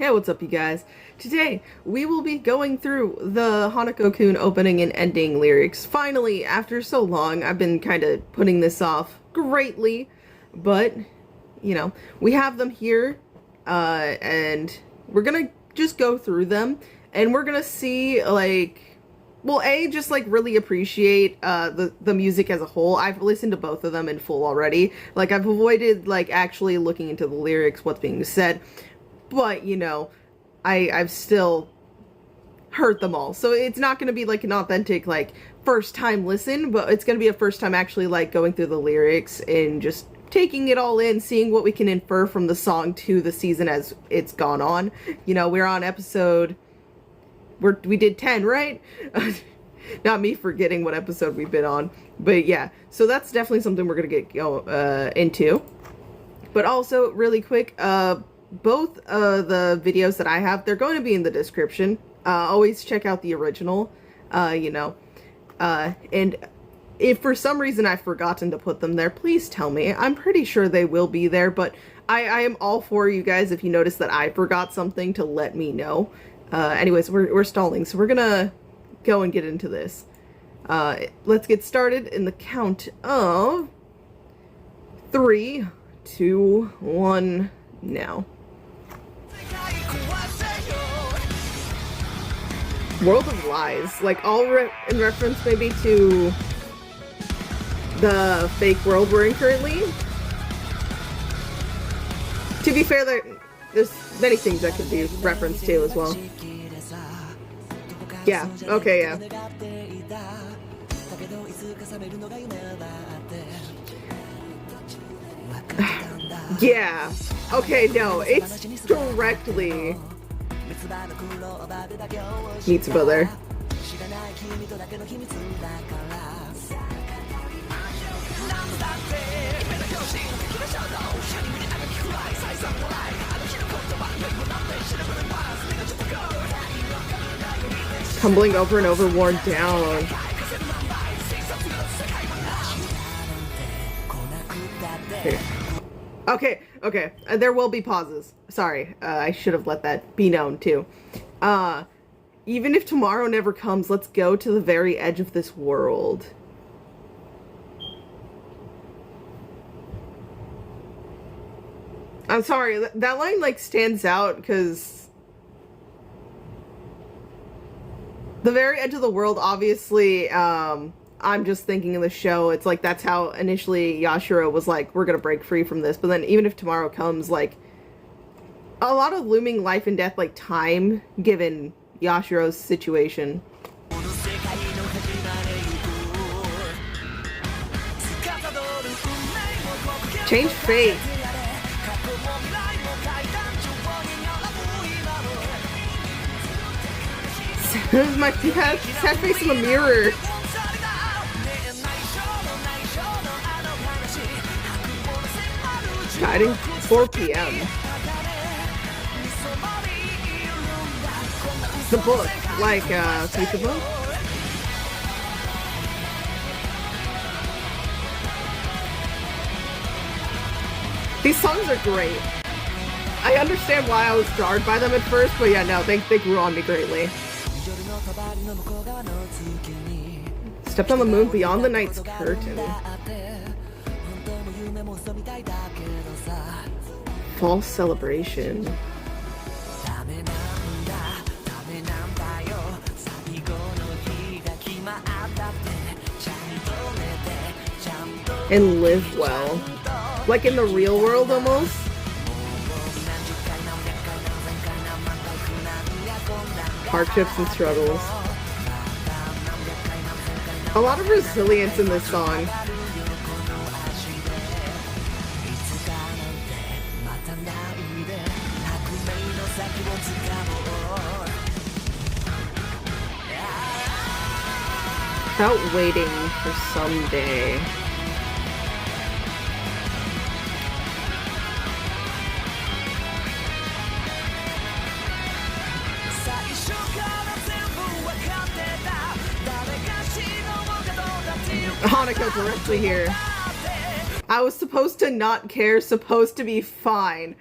Hey, what's up, you guys? Today, we will be going through the Hanako-kun opening and ending lyrics. Finally, after so long, I've been kind of putting this off greatly, but, you know, we have them here, and we're gonna just go through them, and we're gonna see, like, well, just, like, really appreciate, the music as a whole. I've listened to both of them in full already. Like, I've avoided, like, actually looking into the lyrics, what's being said. But, you know, I've still heard them all. So it's not going to be like an authentic, like, first time listen, but it's going to be a first time actually, like, going through the lyrics and just taking it all in, seeing what we can infer from the song to the season as it's gone on. You know, we're on episode, we did 10, right? Not me forgetting what episode we've been on. But yeah, so that's definitely something we're going to get into. But also, really quick, both the videos that I have, they're going to be in the description. Always check out the original, you know. And if for some reason I've forgotten to put them there, please tell me. I'm pretty sure they will be there, but I am all for you guys if you notice that I forgot something to let me know. Anyways, we're stalling, so we're gonna go and get into this. Let's get started in the count of 3, 2, 1, now. World of Lies, like all in reference maybe to the fake world we're in currently. To be fair, there's many things that could be referenced to as well. Yeah, okay, yeah. Yeah, okay, no, it's directly Mitsuba there. Tumbling over and over, worn down. Here. Okay, there will be pauses. Sorry, I should have let that be known too. Even if tomorrow never comes, let's go to the very edge of this world. I'm sorry, that line, like, stands out because the very edge of the world, obviously, I'm just thinking of the show. It's like, that's how initially Yashiro was like, we're gonna break free from this. But then even if tomorrow comes, like, a lot of looming life and death, like, time, given Yashiro's situation. Change fate. My sad face in the mirror. Guiding 4 p.m. The book, like, future book? These songs are great. I understand why I was jarred by them at first, but yeah, no, they grew on me greatly. Stepped on the moon beyond the night's curtain. False celebration. And live well. Like in the real world almost. Hardships and struggles. A lot of resilience in this song. Without waiting for someday. Hanako directly here. I was supposed to not care, supposed to be fine.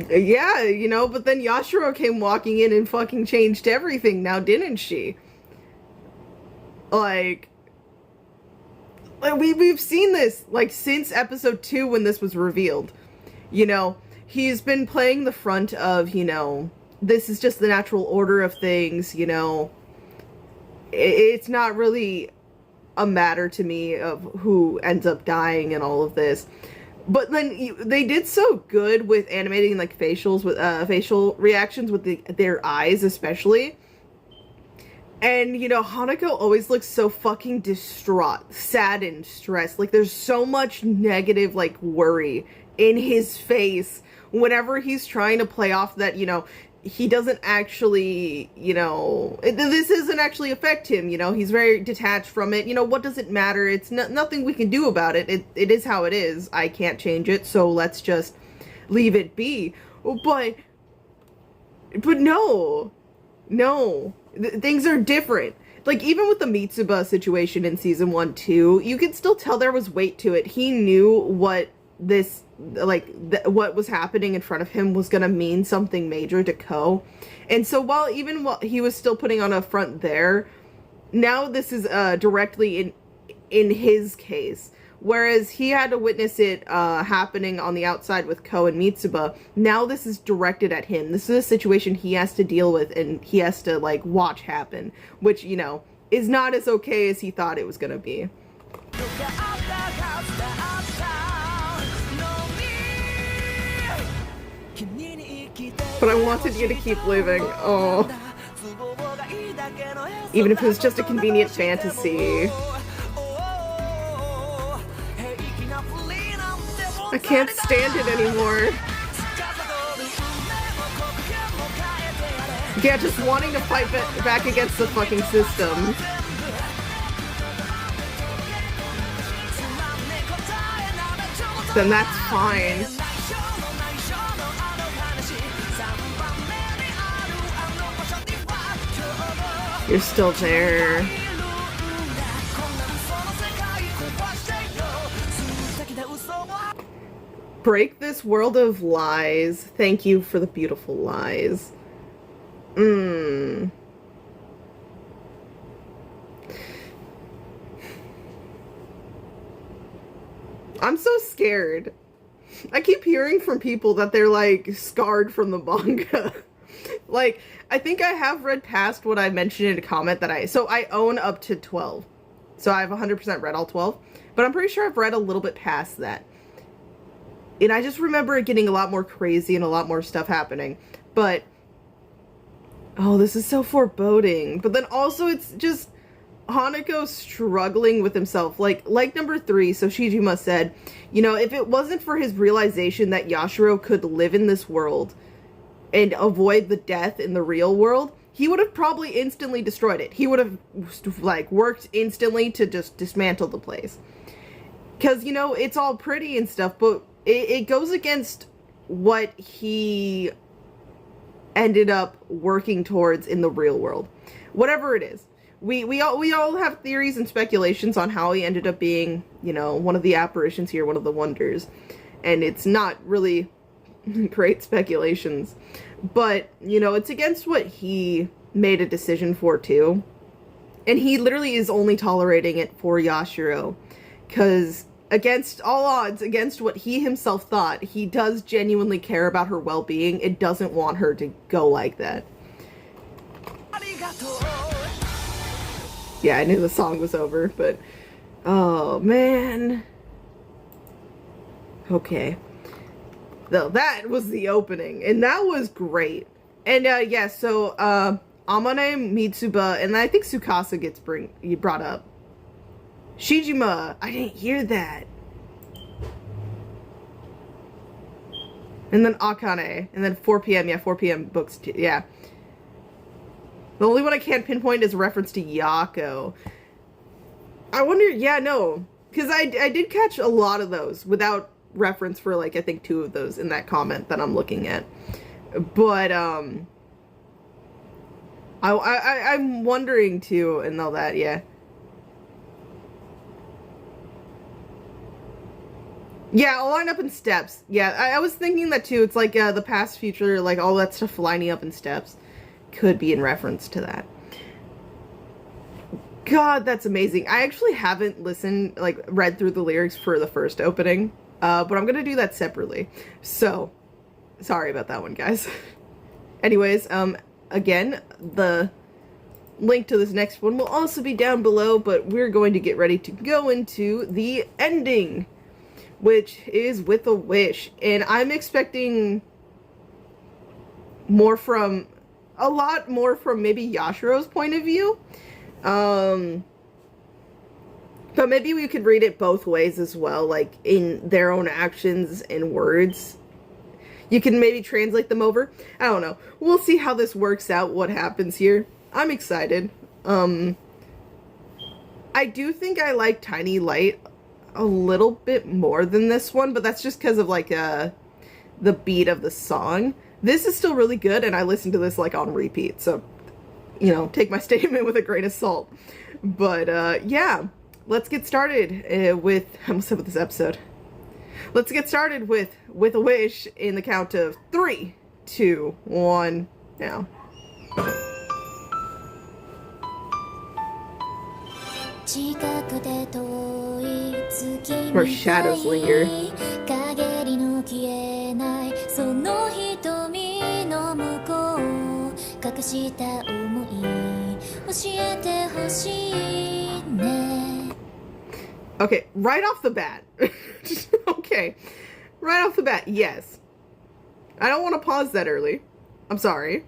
Yeah, you know, but then Yashiro came walking in and fucking changed everything now, didn't she? Like, we've seen this, like, since episode 2 when this was revealed. You know, he's been playing the front of, you know, this is just the natural order of things, you know. It's not really a matter to me of who ends up dying and all of this. But then they did so good with animating like facials with facial reactions with their eyes especially. And you know, Hanako always looks so fucking distraught, sad and stressed. Like there's so much negative like worry in his face whenever he's trying to play off that, you know, he doesn't actually, you know, this doesn't actually affect him, you know, he's very detached from it. You know, what does it matter? It's nothing we can do about it. It is how it is. I can't change it, so let's just leave it be. But no, things are different. Like, even with the Mitsuba situation in season 1, 2, you could still tell there was weight to it. He knew what this, like, what was happening in front of him was gonna mean something major to Ko. And so while he was still putting on a front there, now this is directly in his case. Whereas he had to witness it happening on the outside with Ko and Mitsuba, now this is directed at him. This is a situation he has to deal with and he has to, like, watch happen. Which, you know, is not as okay as he thought it was gonna be. But I wanted you to keep living. Oh. Even if it was just a convenient fantasy. I can't stand it anymore. Yeah, just wanting to fight back against the fucking system. Then that's fine. You're still there. Break this world of lies. Thank you for the beautiful lies. I'm so scared. I keep hearing from people that they're, like, scarred from the manga. Like, I think I have read past what I mentioned in a comment that I own up to 12. So I've 100% read all 12. But I'm pretty sure I've read a little bit past that. And I just remember it getting a lot more crazy and a lot more stuff happening. But, oh, this is so foreboding. But then also it's just Hanako struggling with himself. Like number 3, so Shijima said, you know, if it wasn't for his realization that Yashiro could live in this world and avoid the death in the real world, he would have probably instantly destroyed it. He would have, like, worked instantly to just dismantle the place. Because, you know, it's all pretty and stuff, but it goes against what he ended up working towards in the real world. Whatever it is. We all have theories and speculations on how he ended up being, you know, one of the apparitions here, one of the wonders. And it's not really great speculations. But, you know, it's against what he made a decision for, too. And he literally is only tolerating it for Yashiro. Because, against all odds, against what he himself thought, he does genuinely care about her well-being. It doesn't want her to go like that. Yeah, I knew the song was over, but... oh, man. Okay. Though that was the opening, and that was great. And yeah, so Amane, Mitsuba, and I think Tsukasa gets brought up. Shijima, I didn't hear that. And then Akane, and then 4 p.m. Yeah, 4 p.m. books too. Yeah. The only one I can't pinpoint is a reference to Yako. I wonder. Yeah, no, because I did catch a lot of those without reference for, like, I think 2 of those in that comment that I'm looking at. But I'm wondering too, and all that. Yeah. Yeah, I'll line up in steps. Yeah, I was thinking that too. It's like the past, future, like all that stuff lining up in steps. Could be in reference to that. God, that's amazing. I actually haven't listened, like, read through the lyrics for the first opening, but I'm gonna do that separately. So, sorry about that one, guys. Anyways, again, the link to this next one will also be down below, but we're going to get ready to go into the ending, which is With a Wish. And I'm expecting more from, a lot more from maybe Yashiro's point of view. But maybe we could read it both ways as well, like in their own actions and words. You can maybe translate them over. I don't know. We'll see how this works out, what happens here. I'm excited. I do think I like Tiny Light a little bit more than this one, but that's just because of like the beat of the song. This is still really good, and I listen to this like on repeat, so you know, take my statement with a grain of salt. But yeah, let's get started with, I'm almost done with this episode. Let's get started with a Wish in the count of 3, 2, 1, now. Where shadows linger. Okay, right off the bat. Okay, right off the bat, yes. I don't want to pause that early. I'm sorry.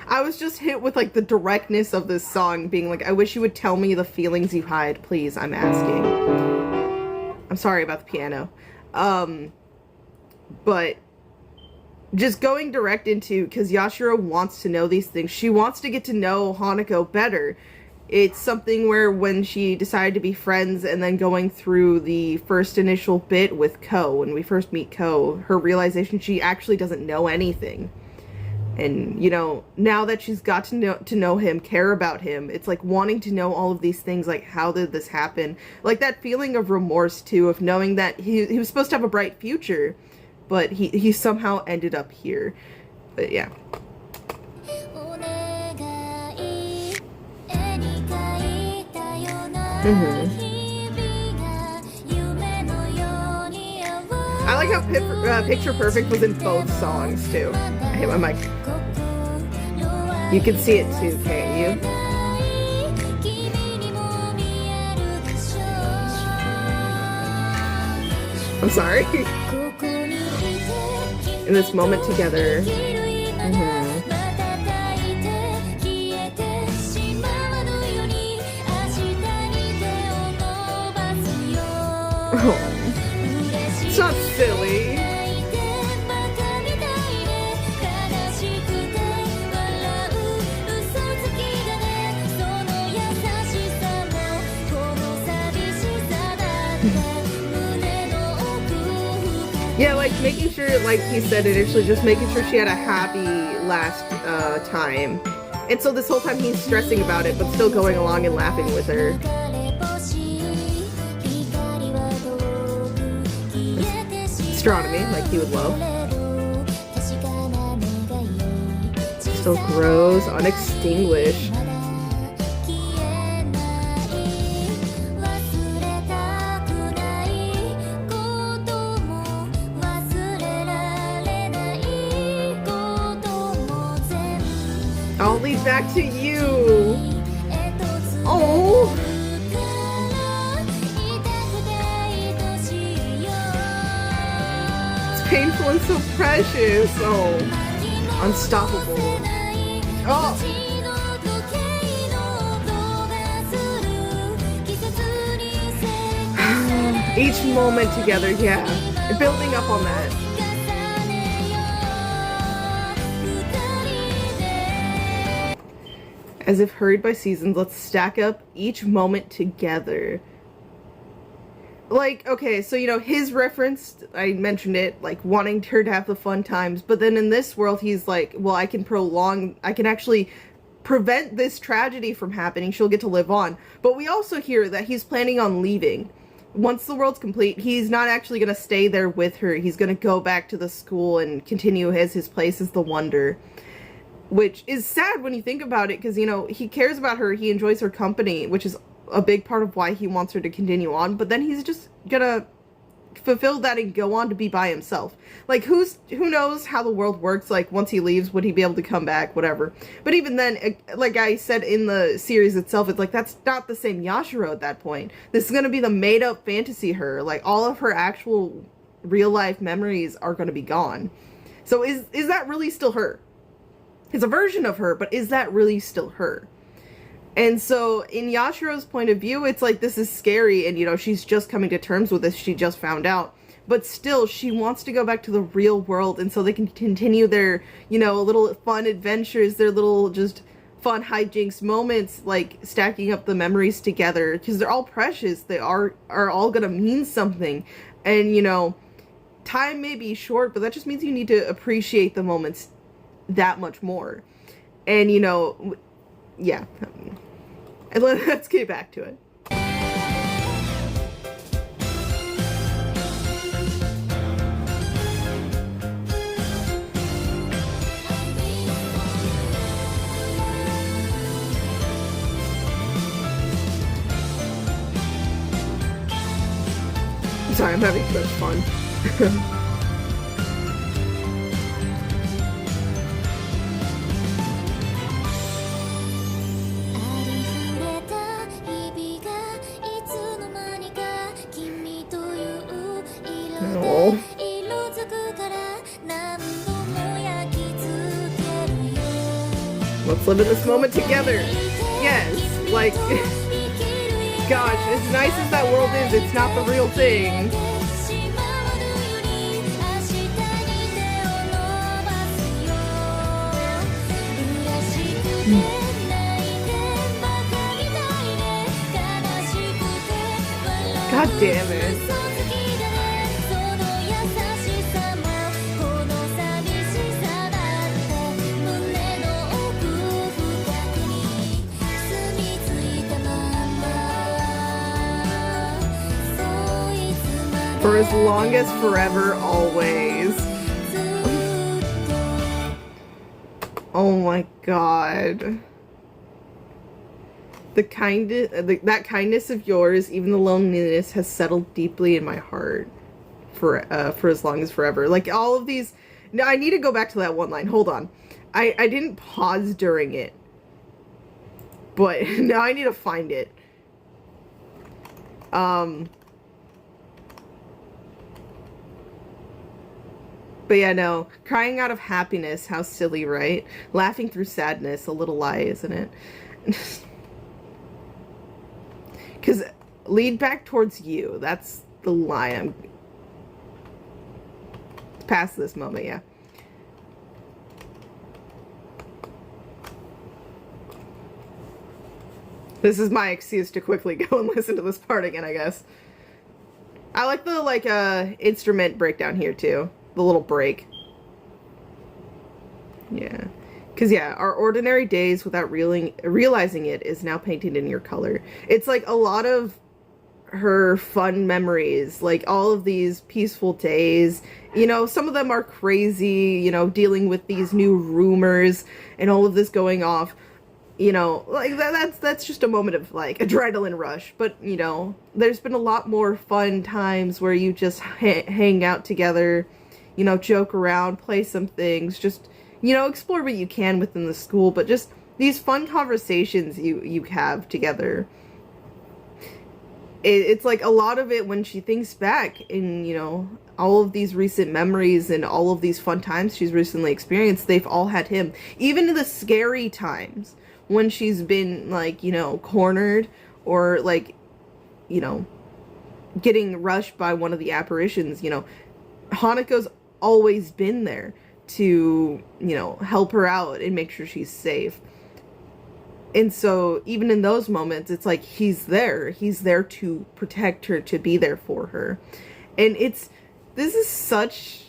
I was just hit with like the directness of this song, being like, I wish you would tell me the feelings you hide, please, I'm asking. I'm sorry about the piano. But just going direct into, because Yashiro wants to know these things. She wants to get to know Hanako better. It's something where when she decided to be friends and then going through the first initial bit with Ko, when we first meet Ko, her realization she actually doesn't know anything. And, you know, now that she's got to know him, care about him, it's like wanting to know all of these things, like how did this happen? Like that feeling of remorse too, of knowing that he was supposed to have a bright future, but he somehow ended up here. But yeah. I like how Picture Perfect was in both songs too. I hit my mic. You can see it too, can't you? I'm sorry. In this moment together. Oh, it's not silly. Yeah, like making sure, like he said initially, just making sure she had a happy last time. And so this whole time he's stressing about it, but still going along and laughing with her. Astronomy, like he would love. Still grows, unextinguished. I'll lead back to you. Oh. Painful and so precious. Oh, unstoppable. Oh. Each moment together, yeah. Building up on that. As if hurried by seasons, let's stack up each moment together. Like, okay, so, you know, his reference, I mentioned it, like, wanting her to have the fun times, but then in this world, he's like, well, I can actually prevent this tragedy from happening, she'll get to live on. But we also hear that he's planning on leaving. once the world's complete, he's not actually going to stay there with her. He's going to go back to the school and continue as his place as the Wonder. Which is sad when you think about it, because, you know, he cares about her, he enjoys her company, which is a big part of why he wants her to continue on, but then he's just gonna fulfill that and go on to be by himself. Like, who knows how the world works, like, once he leaves, would he be able to come back, whatever. But even then, like I said in the series itself, it's like, that's not the same Yashiro at that point. This is gonna be the made-up fantasy her. Like, all of her actual real-life memories are gonna be gone. So is that really still her? It's a version of her, but is that really still her? And so, in Yashiro's point of view, it's like, this is scary, and, you know, she's just coming to terms with this, she just found out. But still, she wants to go back to the real world, and so they can continue their, you know, little fun adventures, their little just fun hijinks moments, like, stacking up the memories together, because they're all precious, they are all gonna mean something. And, you know, time may be short, but that just means you need to appreciate the moments that much more. And, you know, yeah. And let's get back to it. I'm sorry, I'm having so much fun. Oh. Let's live in this moment together. Yes, like, gosh, as nice as that world is, it's not the real thing. God damn it. For as long as forever, always. Oh my god. That kindness of yours, even the loneliness, has settled deeply in my heart for as long as forever. Like, all of these... Now, I need to go back to that one line. Hold on. I didn't pause during it. But now I need to find it. But yeah, no. Crying out of happiness. How silly, right? Laughing through sadness. A little lie, isn't it? Because lead back towards you. That's the lie. I'm past this moment, yeah. This is my excuse to quickly go and listen to this part again, I guess. I like the, instrument breakdown here, too. The little break. Yeah. Because, yeah, our ordinary days without realizing it is now painted in your color. It's, like, a lot of her fun memories. Like, all of these peaceful days. You know, some of them are crazy, you know, dealing with these new rumors and all of this going off. You know, like, that's just a moment of, like, adrenaline rush. But, you know, there's been a lot more fun times where you just hang out together, you know, joke around, play some things, just, you know, explore what you can within the school, but just these fun conversations you have together. It's like a lot of it when she thinks back in, you know, all of these recent memories and all of these fun times she's recently experienced, they've all had him. Even in the scary times when she's been, like, you know, cornered or, like, you know, getting rushed by one of the apparitions, you know, Hanako's always been there to, you know, help her out and make sure she's safe. And so even in those moments, it's like he's there to protect her, to be there for her. And this is such,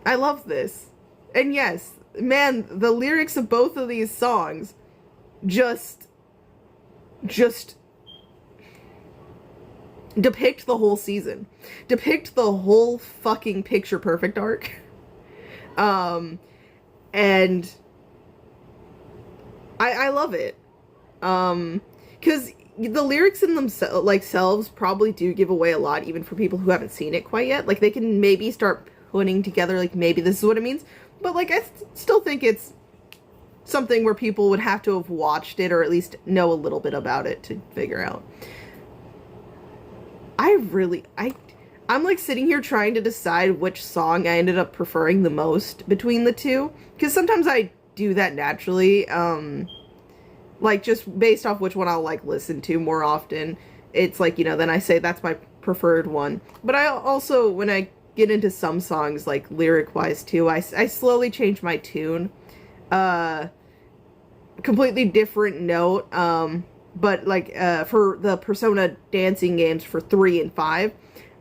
I love this. And yes, man, the lyrics of both of these songs just depict the whole season, depict the whole fucking picture perfect arc. And I love it. Because the lyrics in themselves, like, selves probably do give away a lot, even for people who haven't seen it quite yet. Like, they can maybe start putting together, like, maybe this is what it means. But, like, I still think it's something where people would have to have watched it or at least know a little bit about it to figure out. I'm like sitting here trying to decide which song I ended up preferring the most between the two. Because sometimes I do that naturally. Like, just based off which one I'll, like, listen to more often. It's like, you know, then I say that's my preferred one. But I also, when I get into some songs, like, lyric-wise, too, I slowly change my tune. Completely different note. But, like, for the Persona dancing games for 3 and 5,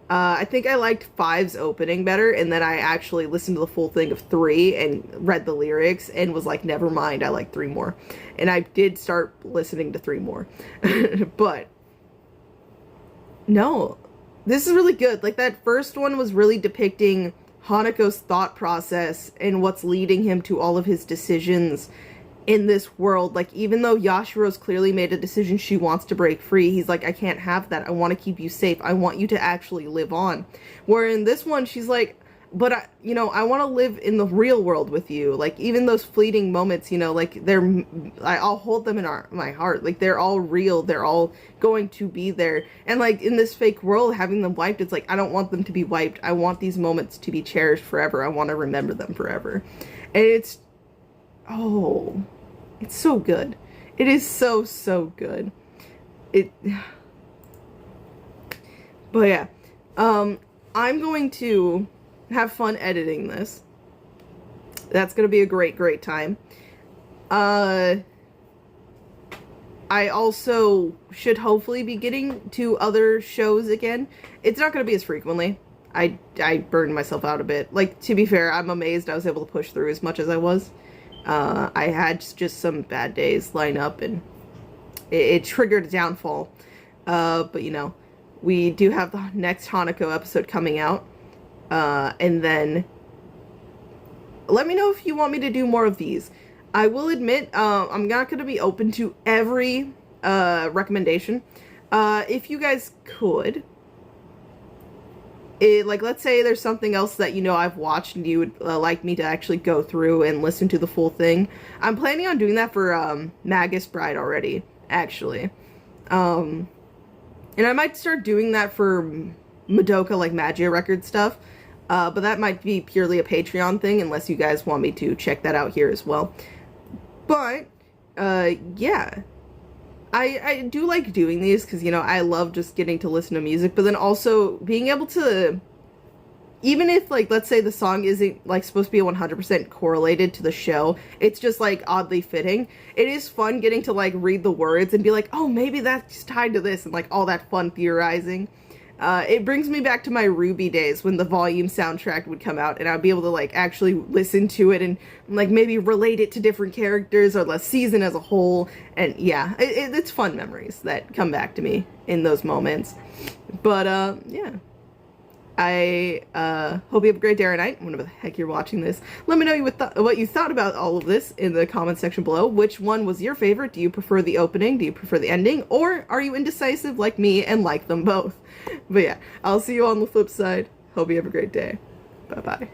I think I liked 5's opening better, and then I actually listened to the full thing of 3 and read the lyrics and was like, never mind, I like 3 more. And I did start listening to 3 more. But, no, this is really good. Like, that first one was really depicting Hanako's thought process and what's leading him to all of his decisions in this world. Like, even though Yashiro's clearly made a decision she wants to break free, he's like, I can't have that. I want to keep you safe. I want you to actually live on. Where in this one, she's like, but I want to live in the real world with you. Like, even those fleeting moments, you know, like, I'll hold them in my heart. Like, they're all real. They're all going to be there. And, like, in this fake world, having them wiped, it's like, I don't want them to be wiped. I want these moments to be cherished forever. I want to remember them forever. And it's so good. It is so, so good. But yeah, I'm going to have fun editing this. That's going to be a great, great time. I also should hopefully be getting to other shows again. It's not going to be as frequently. I burned myself out a bit. Like, to be fair, I'm amazed I was able to push through as much as I was. I had just some bad days line up, and it triggered a downfall. But, you know, we do have the next Hanako episode coming out. And then let me know if you want me to do more of these. I will admit, I'm not going to be open to every recommendation. If you guys could, like, let's say there's something else that, you know, I've watched and you would like me to actually go through and listen to the full thing. I'm planning on doing that for Magus Bride already, actually. And I might start doing that for Madoka, like, Magia record stuff. But that might be purely a Patreon thing, unless you guys want me to check that out here as well. But, yeah. I do like doing these because, you know, I love just getting to listen to music, but then also being able to, even if, like, let's say the song isn't, like, supposed to be 100% correlated to the show, it's just, like, oddly fitting. It is fun getting to, like, read the words and be like, oh, maybe that's tied to this, and, like, all that fun theorizing. It brings me back to my Ruby days when the Volume soundtrack would come out and I'd be able to, like, actually listen to it and, like, maybe relate it to different characters or the season as a whole. And yeah, it's fun memories that come back to me in those moments. But, yeah. I hope you have a great day or night, whenever the heck you're watching this. Let me know what you thought about all of this in the comment section below. Which one was your favorite? Do you prefer the opening? Do you prefer the ending? Or are you indecisive like me and like them both? But yeah, I'll see you on the flip side. Hope you have a great day. Bye-bye.